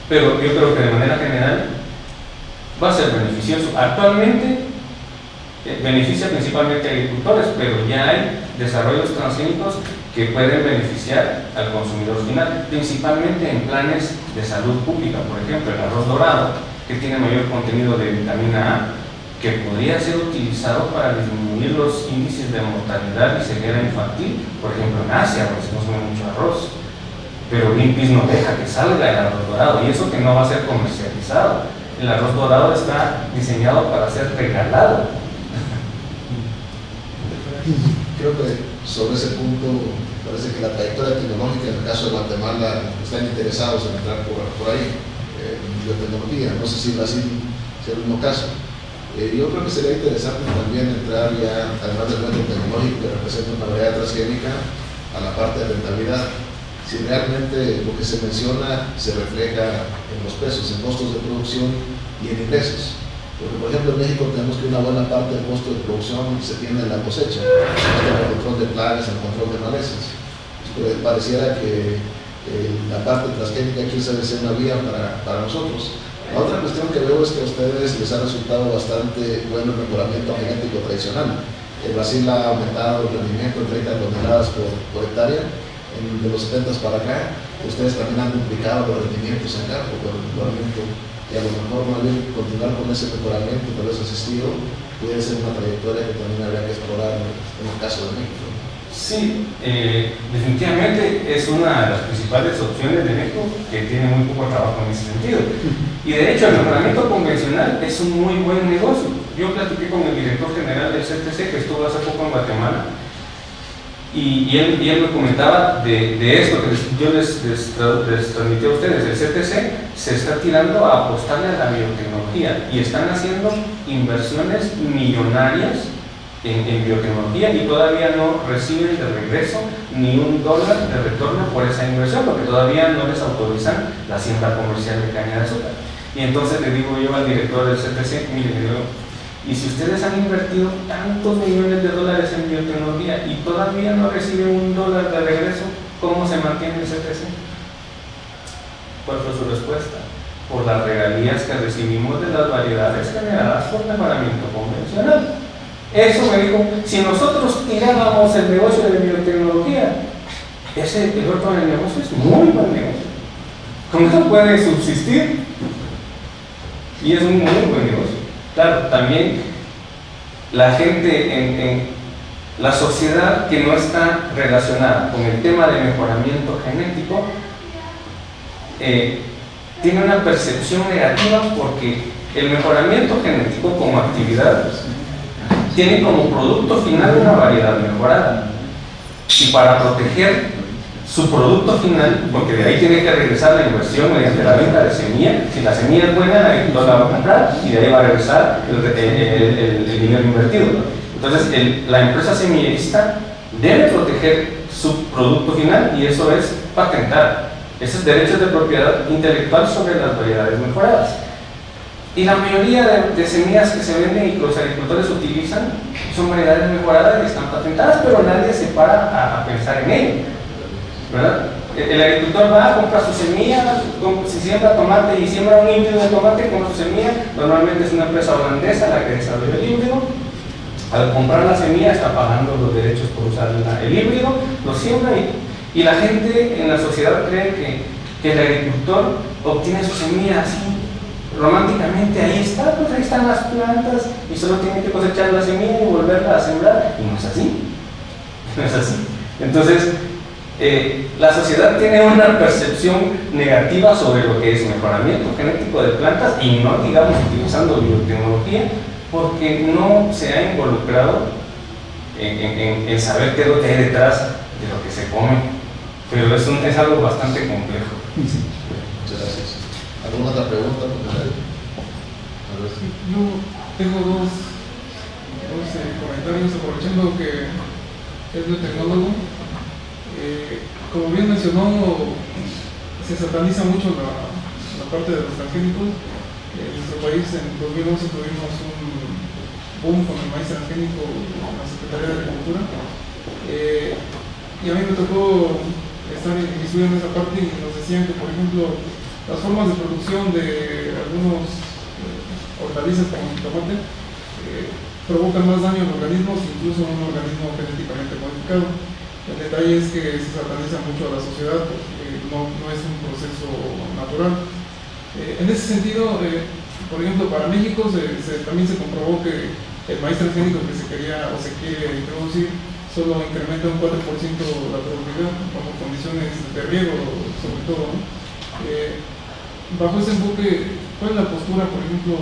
Pero yo creo que de manera general va a ser beneficioso. Actualmente beneficia principalmente a agricultores, pero ya hay desarrollos transgénicos que pueden beneficiar al consumidor final, principalmente en planes de salud pública. Por ejemplo, el arroz dorado, que tiene mayor contenido de vitamina A, que podría ser utilizado para disminuir los índices de mortalidad y ceguera infantil, por ejemplo en Asia, donde se consume mucho arroz. Pero Greenpeace no deja que salga el arroz dorado, y eso que no va a ser comercializado. El arroz dorado está diseñado para ser regalado. Creo que sobre ese punto parece que la trayectoria tecnológica en el caso de Guatemala están interesados en entrar por ahí, en biotecnología. No sé si Brasil sea el mismo caso. Yo creo que sería interesante también entrar ya, además del método tecnológico que representa una variedad transgénica, a la parte de rentabilidad. Si realmente lo que se menciona se refleja en los pesos, en costos de producción y en ingresos. Porque, por ejemplo, en México tenemos que una buena parte del costo de producción se tiene en la cosecha, en el control de plagas, en el control de malezas. Pues, pareciera que la parte transgénica aquí debe ser una vía para nosotros. La otra cuestión que veo es que a ustedes les ha resultado bastante bueno el mejoramiento genético tradicional. En Brasil ha aumentado el rendimiento en 30 toneladas por hectárea, de los 70 para acá. Ustedes también han duplicado los rendimientos en campo con el mejoramiento, y a lo mejor más bien continuar con ese mejoramiento, tal vez asistido, puede ser una trayectoria que también habría que explorar en el caso de México. Sí, definitivamente es una de las principales opciones de México, que tiene muy poco trabajo en ese sentido. Y de hecho el mejoramiento convencional es un muy buen negocio. Yo platiqué con el director general del CTC, que estuvo hace poco en Guatemala, y él me comentaba de esto que yo les transmití a ustedes. El CTC se está tirando a apostarle a la biotecnología y están haciendo inversiones millonarias en biotecnología, y todavía no reciben de regreso ni $1 de retorno por esa inversión, porque todavía no les autorizan la siembra comercial de caña de azúcar. Y entonces le digo yo al director del CTC, mire, y si ustedes han invertido tantos millones de dólares en biotecnología y todavía no reciben $1 de regreso, ¿cómo se mantiene el CTC? ¿Cuál fue su respuesta? Por las regalías que recibimos de las variedades generadas por mejoramiento convencional. Eso me dijo, si nosotros tiráramos el negocio de biotecnología, el otro del negocio es muy buen negocio. ¿Cómo se puede subsistir? Y es un muy buen negocio. Claro, también la gente en la sociedad que no está relacionada con el tema de mejoramiento genético tiene una percepción negativa, porque el mejoramiento genético como actividad tiene como producto final una variedad mejorada, y para proteger su producto final, porque de ahí tiene que regresar la inversión mediante la venta de semilla. Si la semilla es buena, el agricultor la va a comprar y de ahí va a regresar el dinero invertido. Entonces la empresa semillerista debe proteger su producto final, y eso es patentar. Ese es derechos de propiedad intelectual sobre las variedades mejoradas. Y la mayoría de semillas que se venden y que los agricultores utilizan son variedades mejoradas y están patentadas, pero nadie se para a pensar en ello, ¿verdad? El agricultor va a comprar su semilla, si siembra tomate y siembra un híbrido de tomate con su semilla, normalmente es una empresa holandesa la que desarrolla el híbrido. Al comprar la semilla está pagando los derechos por usar el híbrido, lo siembra, y la gente en la sociedad cree que el agricultor obtiene su semilla así románticamente. Ahí está, pues ahí están las plantas y solo tiene que cosechar la semilla y volverla a sembrar, y no es así. No es así. Entonces, la sociedad tiene una percepción negativa sobre lo que es mejoramiento genético de plantas, y no, digamos, utilizando biotecnología, porque no se ha involucrado en saber qué es lo que hay detrás de lo que se come. Pero es algo bastante complejo. Muchas gracias. ¿Alguna otra pregunta? Yo tengo dos comentarios, aprovechando que es biotecnólogo. Como bien mencionó, se sataniza mucho la parte de los transgénicos. En nuestro país en 2011 tuvimos un boom con el maíz transgénico en la Secretaría de Agricultura. Y a mí me tocó estar inmiscuido en esa parte y nos decían que, por ejemplo, las formas de producción de algunos hortalizas como el tomate provocan más daño en organismos, incluso en un organismo genéticamente modificado. El detalle es que se sataniza mucho a la sociedad porque no es un proceso natural. En ese sentido, por ejemplo, para México también se comprobó que el maíz transgénico que se quería o se quiere introducir solo incrementa un 4% la productividad bajo condiciones de riego, sobre todo, ¿no? Bajo ese enfoque, ¿cuál es la postura, por ejemplo,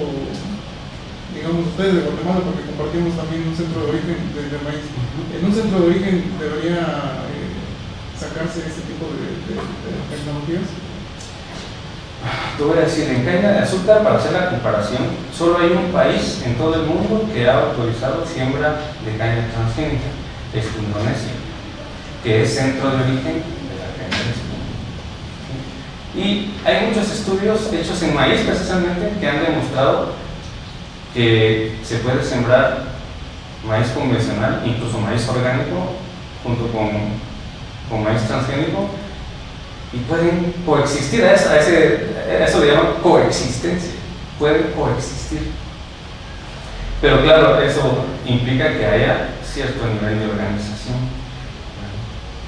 digamos ustedes de Guatemala, porque compartimos también un centro de origen de maíz? En un centro de origen debería sacarse este tipo de tecnologías. Te voy a decir, en caña de azúcar, para hacer la comparación, solo hay un país en todo el mundo que ha autorizado siembra de caña transgénica, es Indonesia, que es centro de origen de la caña de azúcar. Y hay muchos estudios hechos en maíz precisamente que han demostrado que se puede sembrar maíz convencional, incluso maíz orgánico, junto con maíz transgénico, y pueden coexistir. A eso le llaman coexistencia, pueden coexistir. Pero claro, eso implica que haya cierto nivel de organización,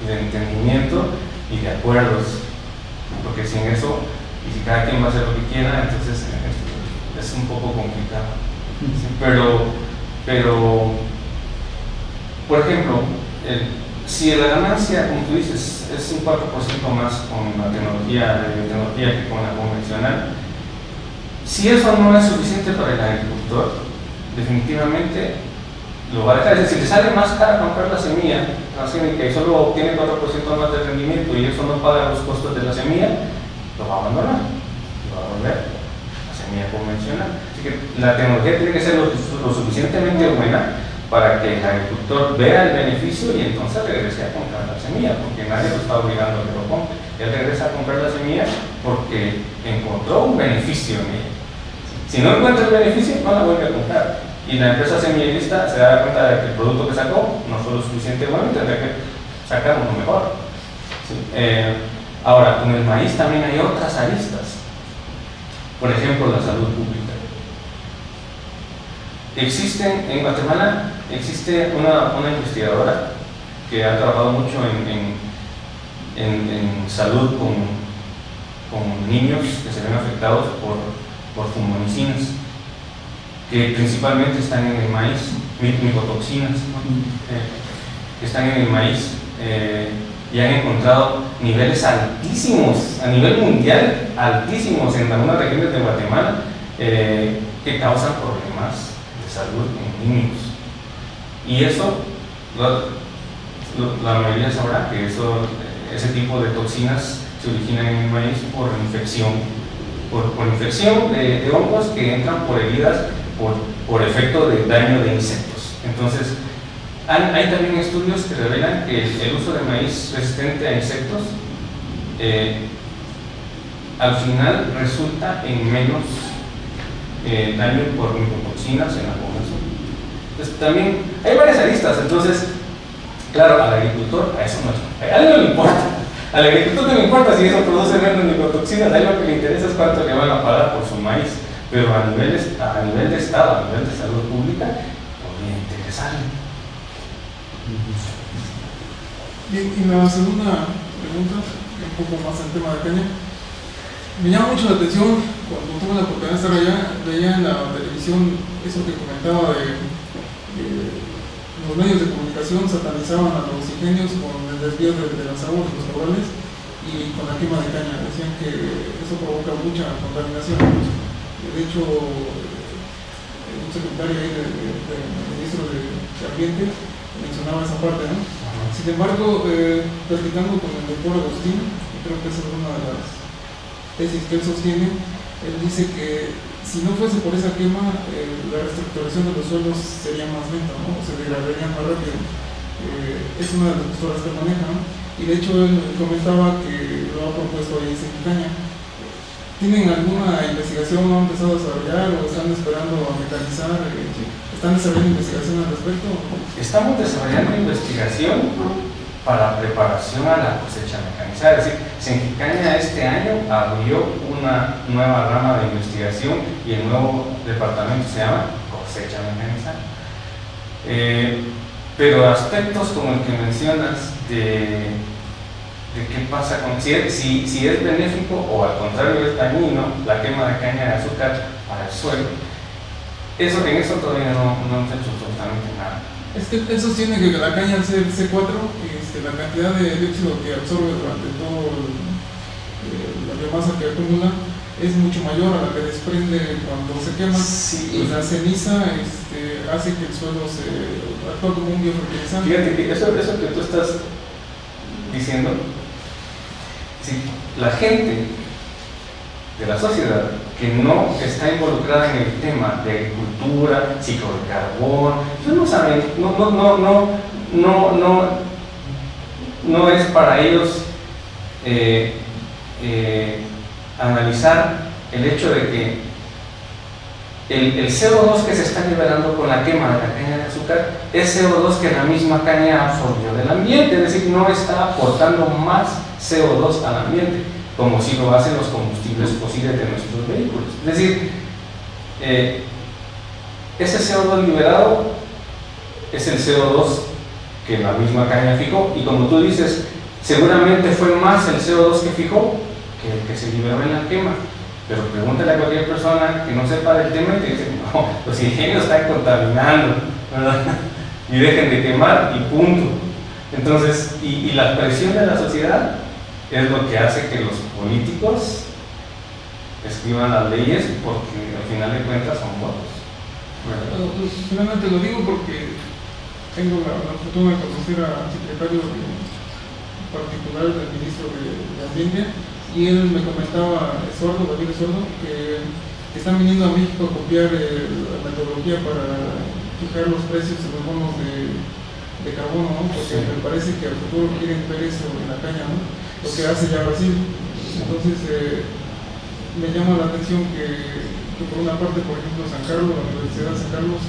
de entendimiento y de acuerdos, porque sin eso, y si cada quien va a hacer lo que quiera, entonces es un poco complicado. Sí, pero por ejemplo, si la ganancia, como tú dices, es un 4% más con la tecnología que con la convencional, si eso no es suficiente para el agricultor, definitivamente lo va a dejar. Es decir, si le sale más cara comprar la semilla transgénica y solo obtiene 4% más de rendimiento y eso no paga los costos de la semilla, lo va a abandonar, lo va a volver a la semilla convencional. Así que la tecnología tiene que ser lo suficientemente buena para que el agricultor vea el beneficio y entonces regrese a comprar la semilla, porque nadie lo está obligando a que lo compre. Él regresa a comprar la semilla porque encontró un beneficio en ella. Si no encuentra el beneficio, no la vuelve a comprar. Y la empresa semillerista se da cuenta de que el producto que sacó no fue lo suficiente bueno y tendrá que sacar uno mejor. ¿Sí? Ahora, con el maíz también hay otras aristas. Por ejemplo, la salud pública. En Guatemala existe una investigadora que ha trabajado mucho en salud con niños que se ven afectados por fumomicinas, que principalmente están en el maíz, micotoxinas, que están en el maíz, y han encontrado niveles altísimos, a nivel mundial, altísimos en algunas regiones de Guatemala, que causan problemas de salud en niños. Y eso, la mayoría sabrá que ese tipo de toxinas se originan en el maíz por infección, por infección de hongos que entran por heridas por efecto de daño de insectos. Entonces, hay también estudios que revelan que el uso de maíz resistente a insectos al final resulta en menos daño por micotoxinas en la población. Entonces, también hay varias aristas. Entonces, claro, al agricultor a eso a él no le importa. Al agricultor no le importa si eso produce menos micotoxinas, a él lo que le interesa es cuánto le van a pagar por su maíz. Pero a nivel de Estado, a nivel de salud pública, podría interesarle. Bien, y la segunda pregunta, un poco más en tema de caña. Me llama mucho la atención cuando tuve la oportunidad de estar allá, veía en la televisión eso que comentaba de los medios de comunicación satanizaban a los ingenios con el desvío de las aguas de los caudales y con la quema de caña. Decían que eso provoca mucha contaminación. De hecho, un secretario ahí del ministro de Ambiente mencionaba esa parte, ¿no? Sin embargo, platicando con el doctor Agustín, que creo que esa es una de las tesis que él sostiene, él dice que si no fuese por esa quema, la reestructuración de los suelos sería más lenta, ¿no? Se degradarían más rápido. Es una de las posturas que maneja, ¿no? Y de hecho él comentaba que lo ha propuesto ahí en Sequicaña. ¿Tienen alguna investigación, no han empezado a desarrollar o están esperando a mecanizar? ¿Están desarrollando investigación al respecto? Estamos desarrollando investigación para preparación a la cosecha mecanizada. Es decir, Sequicaña este año abrió una nueva rama de investigación y el nuevo departamento se llama cosecha mecanizada. Pero aspectos como el que mencionas de qué pasa con si es benéfico o al contrario es dañino la quema de caña de azúcar para el suelo, en eso todavía no hemos hecho absolutamente nada. Es que él sostiene que la caña al ser C4, la cantidad de dióxido que absorbe durante todo la biomasa que acumula es mucho mayor a la que desprende cuando se quema. Sí. Y la ceniza hace que el suelo actúe como un biofertilizante. Fíjate que eso que tú estás diciendo, si la gente de la sociedad que no está involucrada en el tema de agricultura, ciclo de carbón, ellos no saben, no es para ellos analizar el hecho de que el CO2 que se está liberando con la quema de la caña de azúcar es CO2 que la misma caña absorbió del ambiente, es decir, no está aportando más CO2 al ambiente, como si lo hacen los combustibles fósiles de nuestros vehículos. Es decir, ese CO2 liberado es el CO2 que la misma caña fijó, y como tú dices, seguramente fue más el CO2 que fijó que el que se liberó en la quema. Pero pregúntale a cualquier persona que no sepa del tema y te dice, no, los ingenios están contaminando, ¿verdad? Y dejen de quemar y punto. Entonces, y la presión de la sociedad es lo que hace que los políticos escriban las leyes, porque al final de cuentas son votos. Finalmente lo digo porque tengo la fortuna de conocer al secretario particular del ministro de Ambiente, y él me comentaba, David Sordo, que están viniendo a México a copiar la metodología para fijar los precios de los bonos de carbono, ¿no? Porque me parece que al futuro quieren ver eso en la caña, ¿no? Lo que hace ya Brasil. Entonces me llama la atención que por una parte, por ejemplo, San Carlos, la Universidad de San Carlos,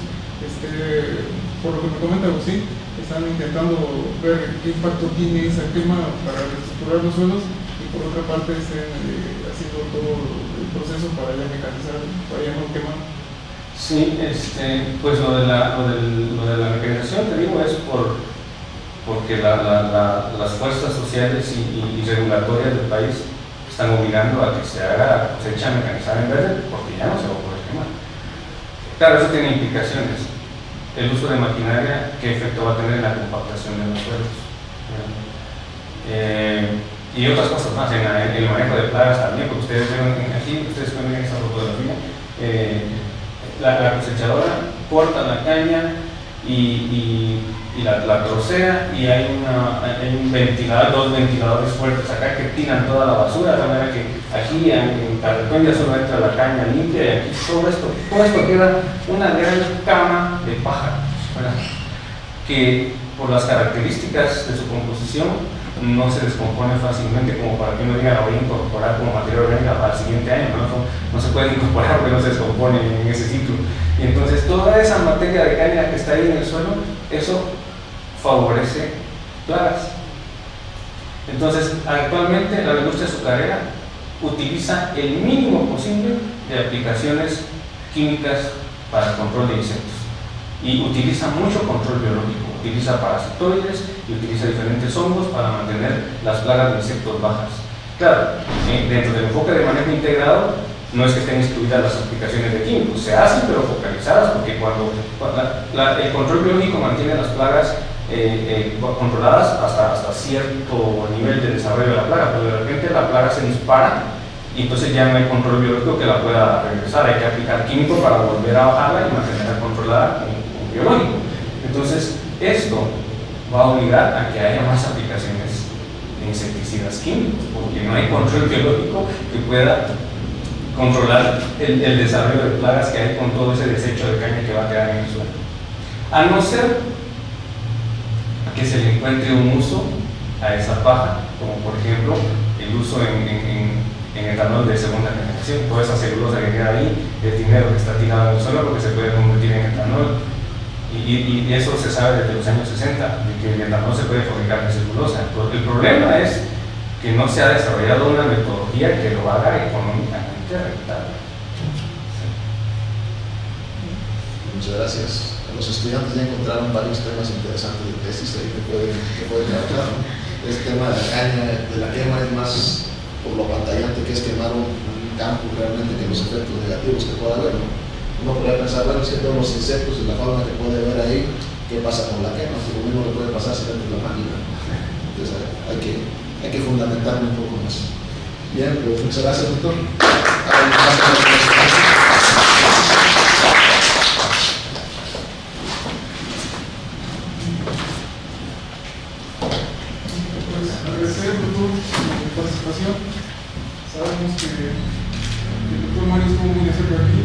por lo que me comenta Agustín, están intentando ver qué impacto tiene esa quema para reestructurar los suelos, y por otra parte estén haciendo todo el proceso para ya mecanizar, para ya no quemar. Sí, pues lo de la mecanización, te digo, es porque las fuerzas sociales y regulatorias del país están obligando a que se haga cosecha mecanizada en verde, porque ya no se va a poder quemar. Claro, eso tiene implicaciones. El uso de maquinaria, ¿qué efecto va a tener en la compactación de los suelos? Y otras cosas más, en el manejo de plagas también, porque ustedes ven aquí, ustedes ven en esa fotografía, la cosechadora corta la caña y la trocea, y hay un ventilador, dos ventiladores fuertes acá que tiran toda la basura, de manera que aquí en carretón ya solo entra la caña limpia, y aquí todo esto queda una gran cama de paja, ¿verdad? Que por las características de su composición no se descompone fácilmente como para que uno diga la voy a incorporar como materia orgánica para el siguiente año, no se puede incorporar porque no se descompone en ese ciclo. Y entonces toda esa materia de caña que está ahí en el suelo, eso favorece plagas. Entonces actualmente la industria azucarera utiliza el mínimo posible de aplicaciones químicas para el control de insectos, y utiliza mucho control biológico, utiliza parasitoides y utiliza diferentes hongos para mantener las plagas de insectos bajas. Claro, dentro del enfoque de manejo integrado no es que estén excluidas las aplicaciones de químicos, se hacen pero focalizadas, porque cuando el control biológico mantiene las plagas controladas hasta cierto nivel de desarrollo de la plaga, pero de repente la plaga se dispara y entonces ya no hay control biológico que la pueda regresar, hay que aplicar químico para volver a bajarla y mantenerla controlada con biológico. Entonces esto va a obligar a que haya más aplicaciones de insecticidas químicos, porque no hay control biológico que pueda controlar el desarrollo de plagas que hay con todo ese desecho de caña que va a quedar en el suelo. A no ser que se le encuentre un uso a esa paja, como por ejemplo el uso en etanol de segunda generación. Toda esa celulosa que queda ahí, el dinero que está tirado en el suelo, porque se puede convertir en etanol. Y eso se sabe desde los años 60, de que el etanol se puede fabricar de celulosa. El problema es que no se ha desarrollado una metodología que lo haga económicamente rentable. Muchas gracias. Los estudiantes ya encontraron varios temas interesantes de tesis ahí que pueden trabajar. Este tema de la caña, de la quema, es más por lo pantallante que es quemar un campo realmente que los efectos negativos que pueda haber, ¿no? Uno podría pensar, bueno, es que todos los insectos y la fauna que puede haber ahí, ¿qué pasa con la quema? Lo mismo le puede pasar si dentro de la máquina. Entonces hay que fundamentarlo un poco más. Bien, pues muchas gracias, doctor. Agradecer, doctor, su participación. Sabemos que el doctor Mario estuvo muy de cerca aquí.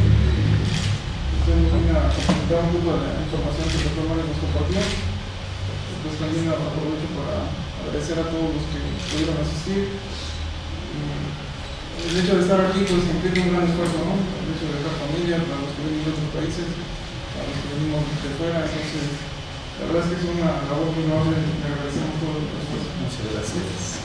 Usted nos viene a comentar un poco de la información que el doctor Mario nos compartió. Pues también aprovecho para agradecer a todos los que pudieron asistir. El hecho de estar aquí pues implica un gran esfuerzo, ¿no? El hecho de dejar familia, para los que vienen de otros países, para los que venimos de fuera. Entonces, la verdad es que es una labor muy noble y le agradecemos todo el esfuerzo. Muchas gracias.